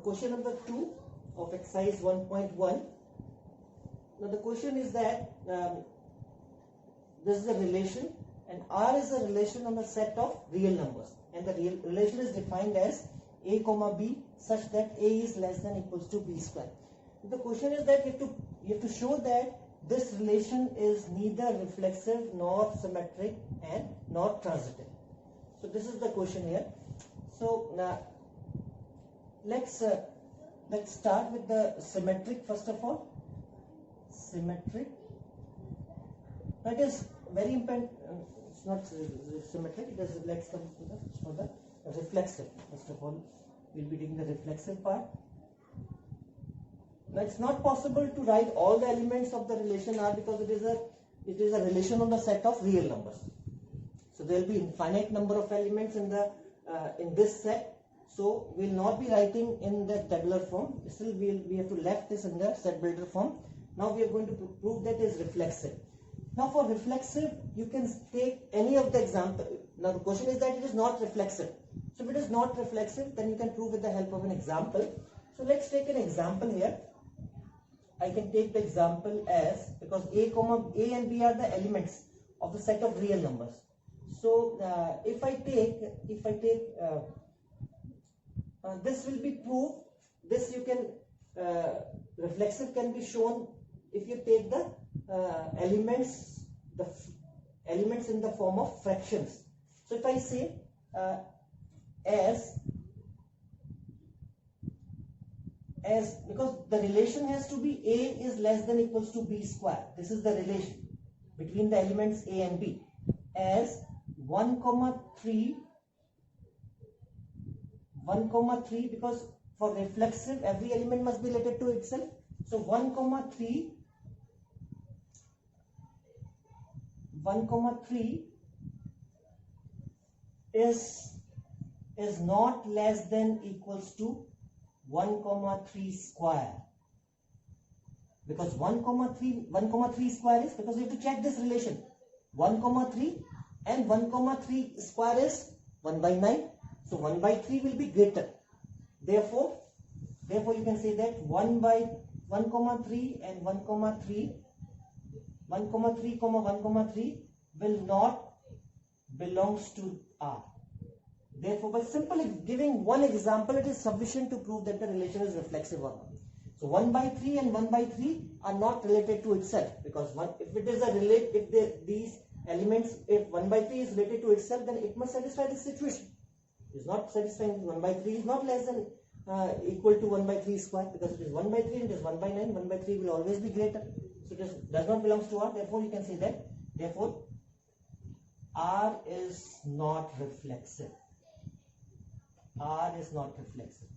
question number 2 of exercise 1.1. Now the question is that this is a relation, and R is a relation on a set of real numbers, and the relation is defined as a comma b such that a is less than equals to b square. The question is that you have to show that this relation is neither reflexive nor symmetric and not transitive. So this is the question here. So now let's start with the symmetric first of all. Symmetric. That is very important. It's not symmetric. It is. Let's come to the reflexive. First of all, we'll be taking the reflexive part. Now it's not possible to write all the elements of the relation R because it is a relation on the set of real numbers. So there will be infinite number of elements in this set. So we will not be writing in the tabular form. Still we have to left this in the set builder form. Now we are going to prove that it is reflexive. Now for reflexive, you can take any of the example. Now the question is that it is not reflexive. So if it is not reflexive, then you can prove with the help of an example. So let's take an example here. I can take the example as, because A and B are the elements of the set of real numbers. So if I take this will be proved. This you can reflexive can be shown if you take the elements in the form of fractions. So if I say as because the relation has to be A is less than equals to B square. This is the relation between the elements A and B. As 1, 3, because for reflexive every element must be related to itself. So 1, 3 is not less than equals to 1, 3 square, because 1, 3 square is, because we have to check this relation. 1, 3 and 1, 3 square is 1 by 9. So 1 by 3 will be greater. Therefore you can say that 1, 3 and 1, 3 will not belongs to R. Therefore, by simply giving one example, it is sufficient to prove that the relation is reflexive or not. So 1 by 3 and 1 by 3 are not related to itself, because these elements, if 1 by 3 is related to itself, then it must satisfy this situation. It is not satisfying. 1 by 3 is not less than equal to 1 by 3 square, because it is 1 by 3 and it is 1 by 9. 1 by 3 will always be greater. So it does not belong to R. Therefore, you can say that. Therefore, R is not reflexive. R is not reflexive.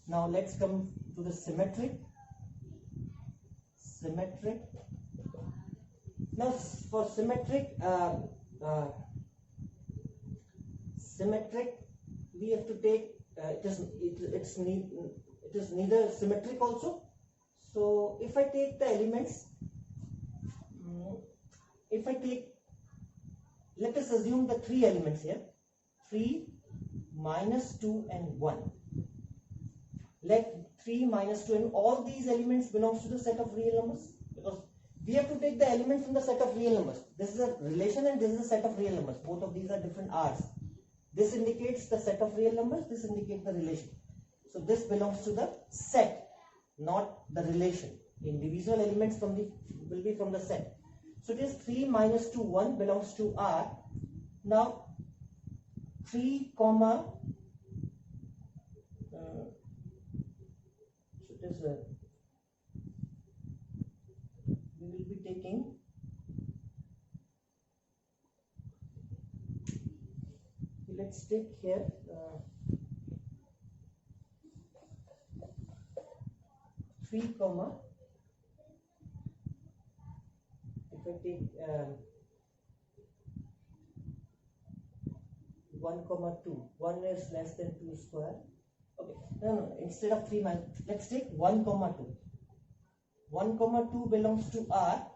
Now let's come to the symmetric. Now for symmetric, we have to take it is neither symmetric also. So if I take the elements, let us assume the 3 elements here, 3, minus 2 and 1. Let 3, minus 2 and all these elements belongs to the set of real numbers, because we have to take the element from the set of real numbers. This is a relation and this is a set of real numbers. Both of these are different R's. This indicates the set of real numbers, this indicates the relation. So this belongs to the set, not the relation. Individual elements will be from the set. So it is 3, minus 2, 1 belongs to R. Now 3, comma, so it is we will be taking let's take here 3, comma, if I take 1, 2. 1 is less than 2 square. Okay. No. Instead of 3, let's take 1, 2. 1, 2 belongs to R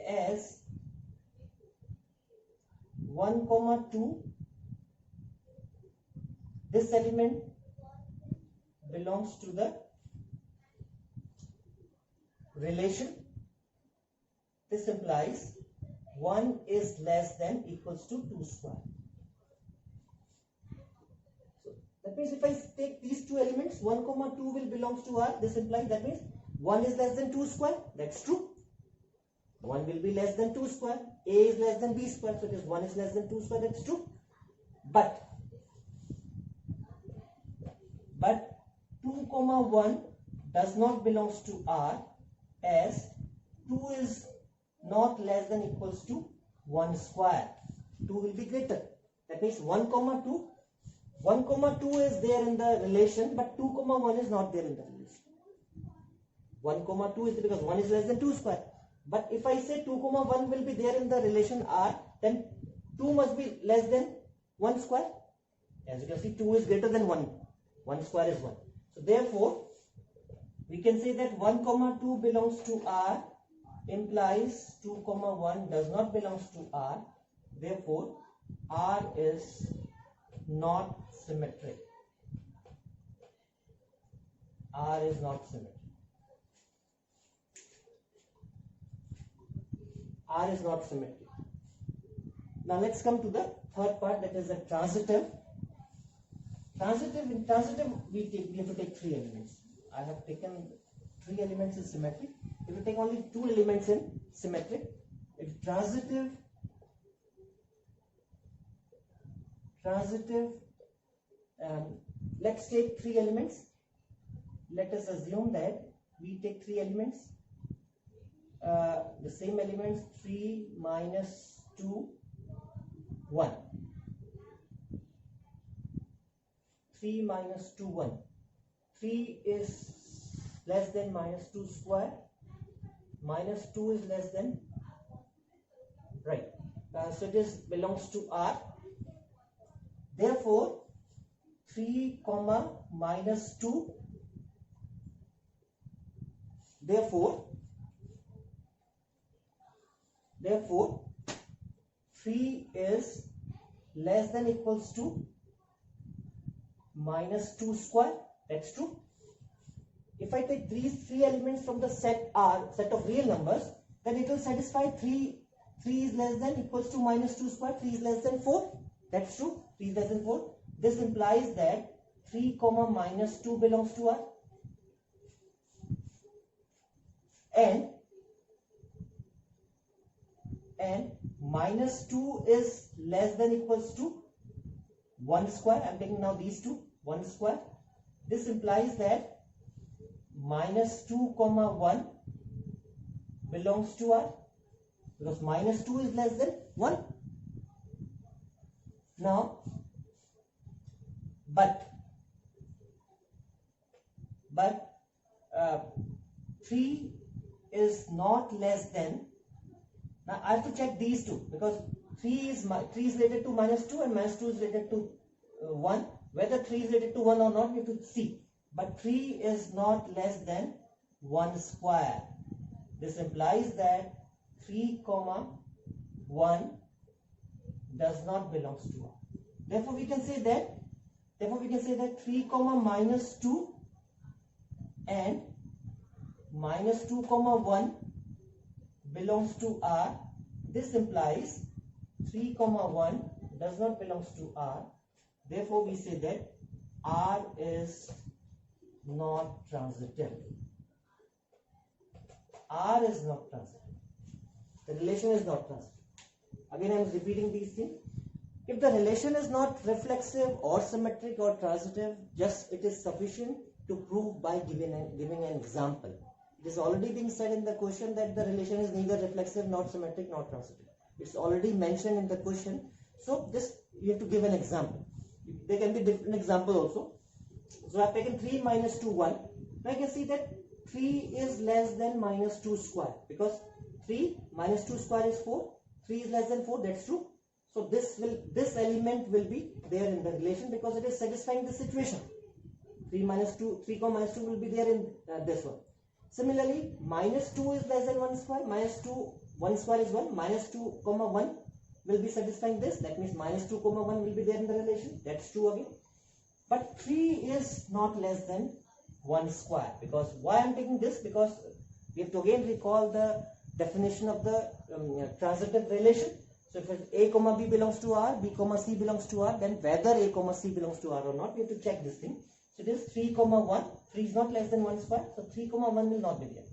as 1, 2. This element belongs to the relation, this implies 1 is less than equals to 2 square. So that means if I take these two elements, 1 comma 2 will belongs to R. This implies, that means 1 is less than 2 square. That's true. 1 will be less than 2 square. A is less than B square. So it is 1 is less than 2 square. That's true. But 2 comma 1 does not belongs to R, as 2 is not less than equals to 1 square. 2 will be greater. That means 1 comma 2. 1 comma 2 is there in the relation, but 2 comma 1 is not there in the relation. 1 comma 2 is there because 1 is less than 2 square. But if I say 2 comma 1 will be there in the relation R, then 2 must be less than 1 square. As you can see, 2 is greater than 1. 1 square is 1. So therefore, we can say that 1 comma 2 belongs to R, implies 2 comma 1 does not belongs to R. Therefore, R is not symmetric. R is not symmetric. R is not symmetric. Now let's come to the third part, that is the transitive. In transitive we have to take 3 elements. I have taken 3 elements in symmetric. If we take only 2 elements in symmetric, if transitive, let's take 3 elements. Let us assume that we take 3 elements. The same elements, 3 minus 2, 1. 3 minus 2, 1. 3 is less than minus 2 square. Minus 2 is less than, right. So this belongs to R. Therefore, 3 comma minus 2. Therefore 3 is less than equals to minus 2 square. That's true. If I take these 3 elements from the set R, set of real numbers, then it will satisfy 3 is less than equals to minus 2 square. 3 is less than 4. That's true. 3 is less than 4. This implies that 3 comma minus 2 belongs to R. And minus 2 is less than equals to 1 square. I am taking now these two, 1 square. This implies that minus 2 comma 1 belongs to R, because minus 2 is less than 1. Now, but 3 is not less than. Now I have to check these two, because 3 is related to minus 2 and minus 2 is related to 1. Whether 3 is related to 1 or not, we have to see. But 3 is not less than 1 square. This implies that 3 comma 1 does not belong to R. Therefore we can say that 3 comma minus 2 and minus 2 comma 1 belongs to R. This implies 3 comma 1 does not belongs to R. Therefore we say that R is not transitive. R is not transitive. The relation is not transitive. Again I am repeating these things. If the relation is not reflexive or symmetric or transitive, just it is sufficient to prove by giving an example. It is already being said in the question that the relation is neither reflexive, nor symmetric, nor transitive. It's already mentioned in the question. So just you have to give an example. There can be different example also. So I have taken 3 minus 2, 1. Now I can see that 3 is less than minus 2 square, because 3 minus 2 square is 4. 3 is less than 4. That's true. So this element will be there in the relation, because it is satisfying the situation. 3 comma minus 2 will be there in this one. Similarly, minus 2 is less than 1 square. Minus 2, 1 square is 1. Minus 2 comma 1 will be satisfying this. That means minus 2 comma 1 will be there in the relation. That's true again. But 3 is not less than 1 square. Because why I'm taking this? Because we have to again recall the definition of the transitive relation. So if A comma B belongs to R, B comma C belongs to R, then whether A comma C belongs to R or not, we have to check this thing. So it is 3 comma 1. 3 is not less than 1 square. So 3 comma 1 will not be there.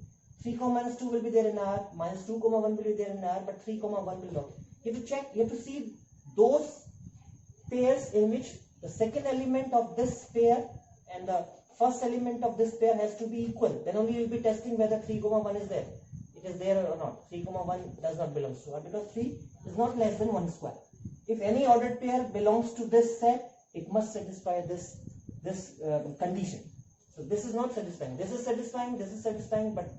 3 comma minus 2 will be there in R. Minus 2 comma 1 will be there in R. But 3 comma 1 will not. You have to check. You have to see those pairs in which the second element of this pair and the first element of this pair has to be equal. Then only you will be testing whether 3 comma 1 is there. It is there or not. 3 comma 1 does not belong to R because 3 is not less than 1 square. If any ordered pair belongs to this set, it must satisfy this condition. So this is not satisfying. This is satisfying. This is satisfying. But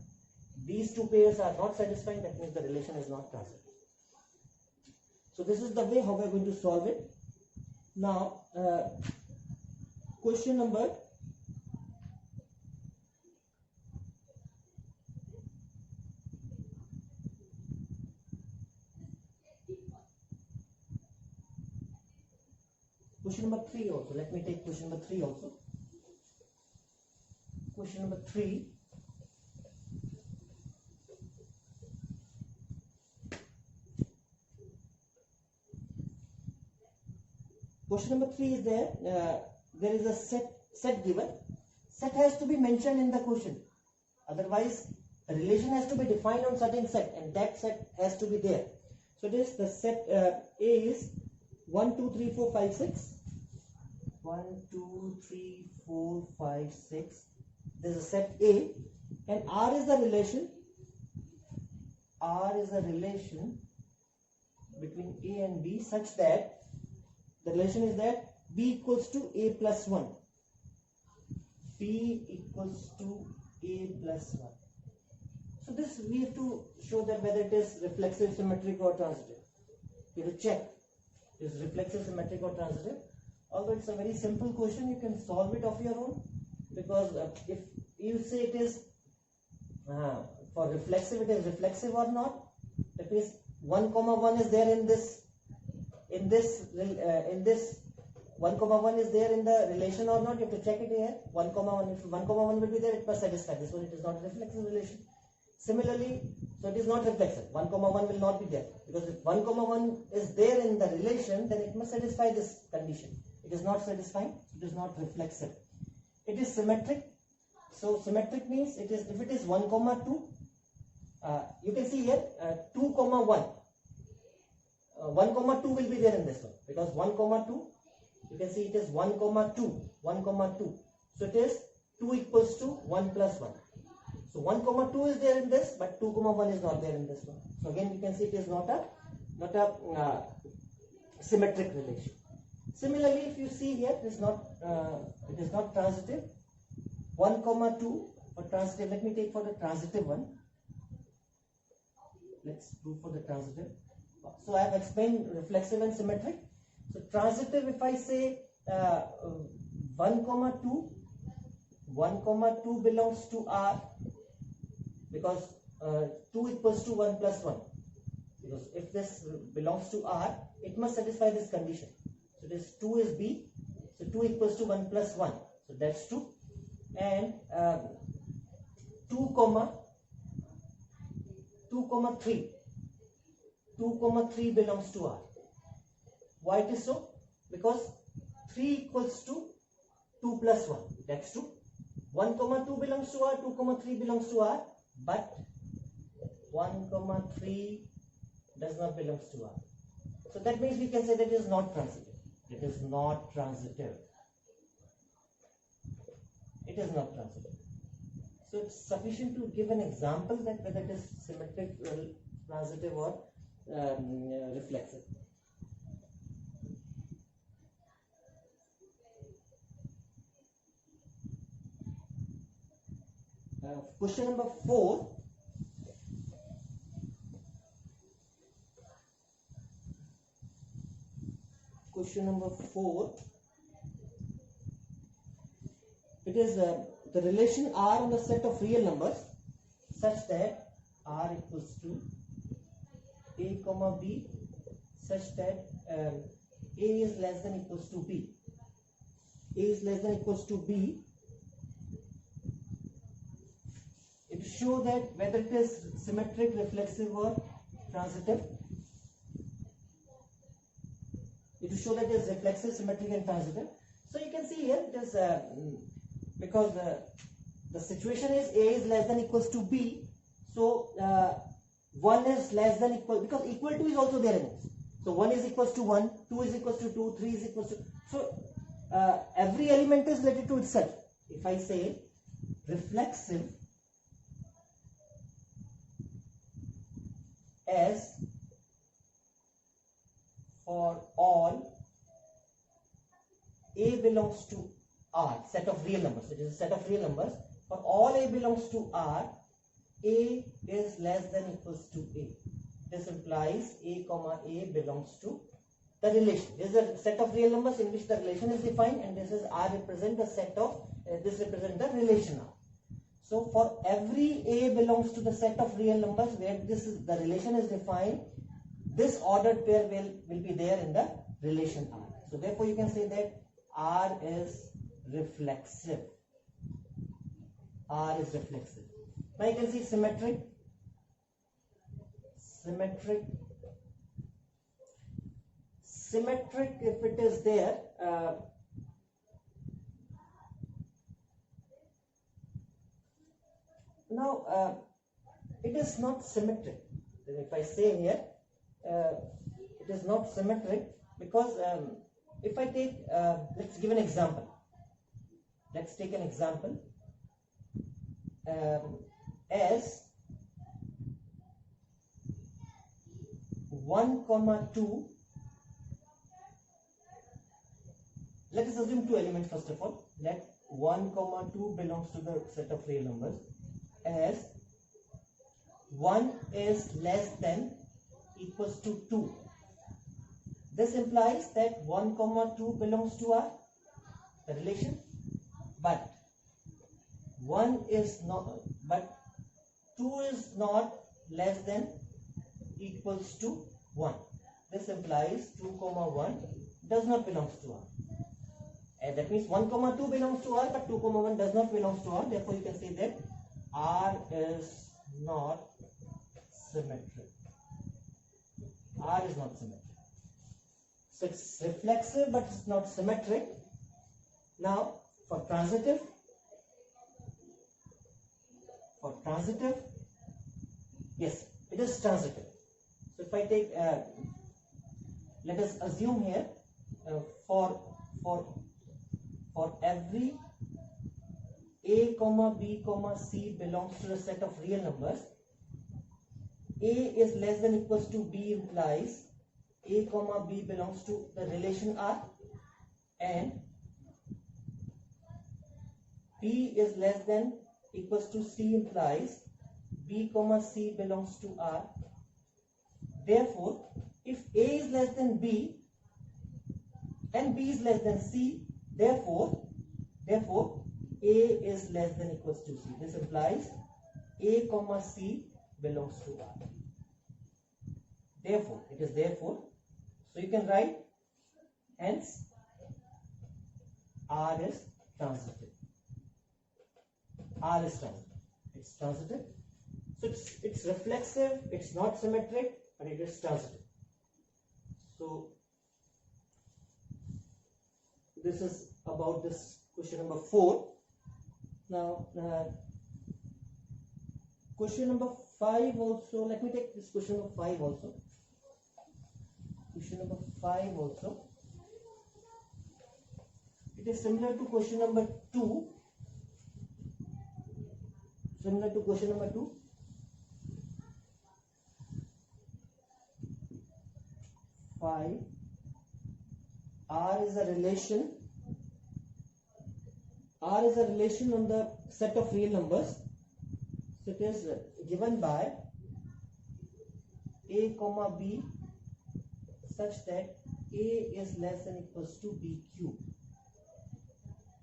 these two pairs are not satisfying. That means the relation is not transitive. So this is the way how we are going to solve it. Now, question number Question number 3 also. Let me take question number 3 also. Question number 3. Question number 3 is there. There is a set given. Set has to be mentioned in the question. Otherwise, the relation has to be defined on certain set, and that set has to be there. So this the set A is 1, 2, 3, 4, 5, 6. 1, 2, 3, 4, 5, 6. This is a set A, and R is the relation. R is a relation between A and B such that the relation is that B equals to A plus 1. B equals to A plus 1. So this we have to show that whether it is reflexive, symmetric or transitive. We have to check is reflexive, symmetric or transitive. Although it's a very simple question, you can solve it of your own, because if you say it is for reflexive, it is reflexive or not. That means 1 comma 1 is there in this 1 comma 1 is there in the relation or not. You have to check it here. 1 comma 1. If 1 comma 1 will be there, it must satisfy this one. It is not a reflexive relation. Similarly, so it is not reflexive. 1 comma 1 will not be there, because if 1 comma 1 is there in the relation, then it must satisfy this condition. It is not satisfying. It is not reflexive. It is symmetric. So symmetric means it is if it is 1 comma 2. You can see here 2 comma 1. 1 comma 2 will be there in this one, because 1 comma 2. You can see it is 1 comma 2. 1 comma 2. So it is 2 equals to 1 plus 1. So 1 comma 2 is there in this, but 2 comma 1 is not there in this one. So again you can see it is not a symmetric relation. Similarly, if you see here, it is not transitive. 1 comma 2 for transitive. Let me take for the transitive one. Let's do for the transitive. So I have explained reflexive and symmetric. So transitive, if I say 1 comma 2, 1 comma 2 belongs to R, because 2 equals to 1 plus 1. Because if this belongs to R, it must satisfy this condition. So this 2 is B, so 2 equals to 1 plus 1. So that's 2. And 2 comma 3. 2 comma 3 belongs to R. Why it is so? Because 3 equals to 2 plus 1. That's true. 1 comma 2 belongs to R, 2 comma 3 belongs to R, but 1 comma 3 does not belong to R. So that means we can say that it is not transitive. It is not transitive. It is not transitive. So it's sufficient to give an example that whether it is symmetric, transitive or reflexive. Question number 4. Question number 4. It is the relation R on the set of real numbers such that R equals to A comma B, such that A is less than equals to B. A is less than equals to B show that whether it is symmetric, reflexive or transitive. It will show that it is reflexive, symmetric and transitive. So you can see here it is because the situation is A is less than equals to B. So 1 is less than equal, because equal to is also there in it. So 1 is equals to 1, 2 is equals to 2, 3 is equals to. So every element is related to itself. If I say reflexive as for all A belongs to R, set of real numbers. It is a set of real numbers. For all A belongs to R, A is less than equals to A. This implies A comma A belongs to the relation. This is a set of real numbers in which the relation is defined, and this is R represent the set of this represent the relation R. So for every A belongs to the set of real numbers where this is the relation is defined, this ordered pair will be there in the relation R. So therefore you can say that R is reflexive. R is reflexive. Now you can see symmetric. Symmetric, if it is there, now it is not symmetric. If I say here, it is not symmetric because if I take, let's give an example. Let's take an example as 1, 2. Let us assume two elements first of all. Let 1, 2 belongs to the set of real numbers as 1 is less than equals to 2. This implies that 1, 2 belongs to R, the relation, but 1 is not, but 2 is not less than equals to 1. This implies 2, 1 does not belong to R. And that means 1, 2 belongs to R, but 2, 1 does not belong to R. Therefore, you can say that R is not symmetric. R is not symmetric. So it's reflexive, but it's not symmetric. Now, for transitive, yes, it is transitive. So if I take, let us assume here for every A, B, C belongs to a set of real numbers, A is less than equals to B implies A, B belongs to the relation R, and B is less than equals to C implies B, C belongs to R. Therefore, if A is less than B and B is less than C, therefore A is less than equals to C. This implies A, C belongs to R. Therefore, it is therefore. So you can write, hence R is transitive. R is transitive. It's transitive. So it's reflexive. It's not symmetric, but it is transitive. So this is about this question number 4. Now question number 5 also. Let me take this question number 5 also. Question number 5 also. It is similar to question number 2. Similar to question number 2. R is a relation. R is a relation on the set of real numbers. So it is given by A, B such that A is less than equals to B cube.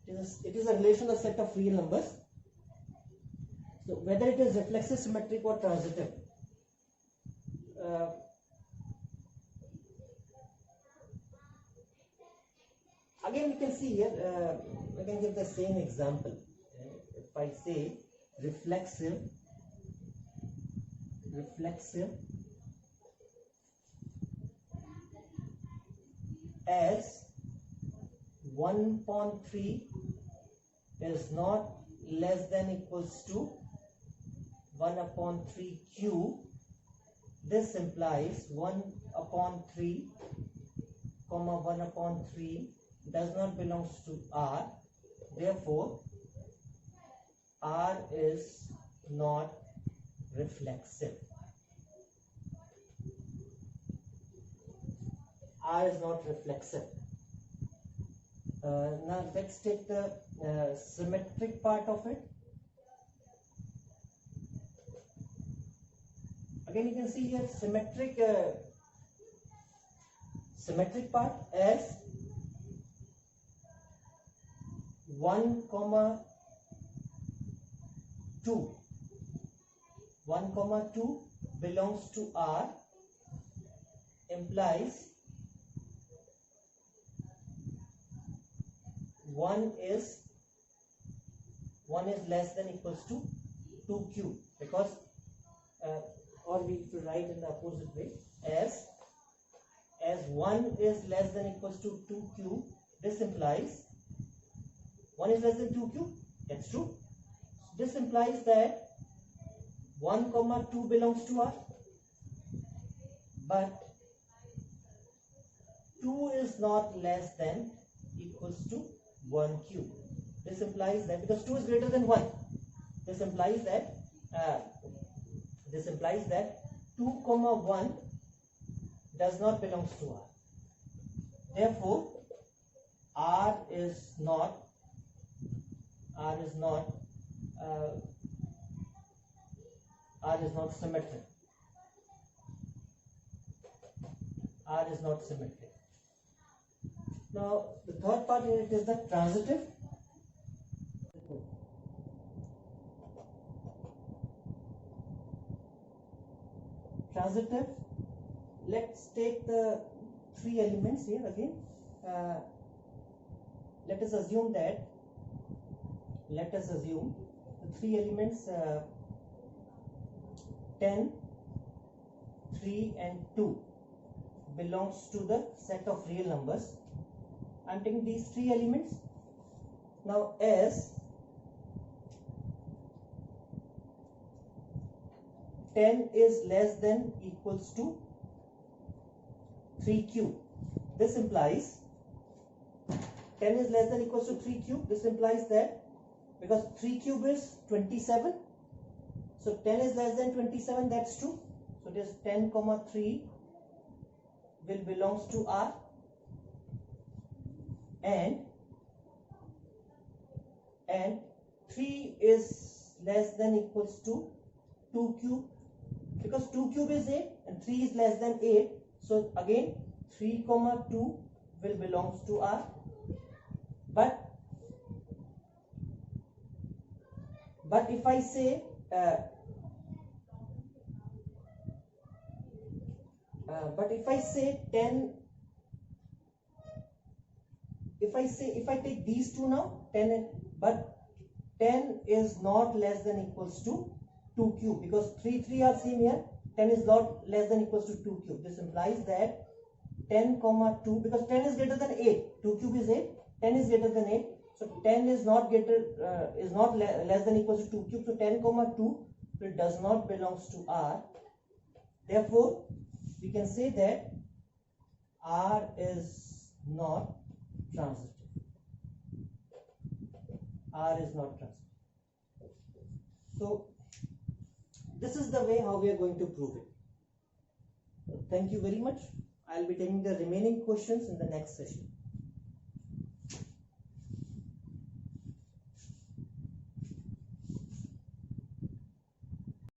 It is a relation of set of real numbers. So whether it is reflexive, symmetric or transitive, again you can see here, I can give the same example. If I say reflexive reflexive as 1/3 is not less than equals to 1/3 q. This implies 1/3 comma 1/3 does not belongs to R. Therefore, R is not reflexive. R is not reflexive. Now let's take the symmetric part of it. Again, you can see here symmetric part as 1,2. 1,2 belongs to R implies 1 is less than equals to 2q, because or we to write in the opposite way, as 1 is less than equals to 2q. This implies 1 is less than 2q. That's true. This implies that 1,2 belongs to R, but 2 is not less than equals to 1q. This implies that because 2 is greater than 1, this implies that 2,1 does not belong to R. Therefore, R is not symmetric. R is not symmetric. Now, the third part here, it is the transitive. Transitive. Let's take the 3 elements here again. Let us assume the 3 elements 10, 3 and 2 belongs to the set of real numbers. I am taking these 3 elements. Now, as 10 is less than equals to 3q. This implies 10 is less than equals to 3q. This implies that because 3 cube is 27, so 10 is less than 27. That's true. So it is 10,3 will belongs to R, and 3 is less than equals to 2 cube, because 2 cube is 8 and 3 is less than 8. So again 3,2 will belongs to R. But if I say if I take these two now, 10 is not less than equals to 2 cube, because 3 are same here. 10 is not less than equals to 2 cube. This implies that 10,2, because 10 is greater than 8, 2 cube is 8, 10 is greater than 8, so 10 is not less than equals to 2 cube. So 10,2 does not belongs to R. Therefore, we can say that R is not transitive. R is not transitive. So this is the way how we are going to prove it. Thank you very much. I will be taking the remaining questions in the next session.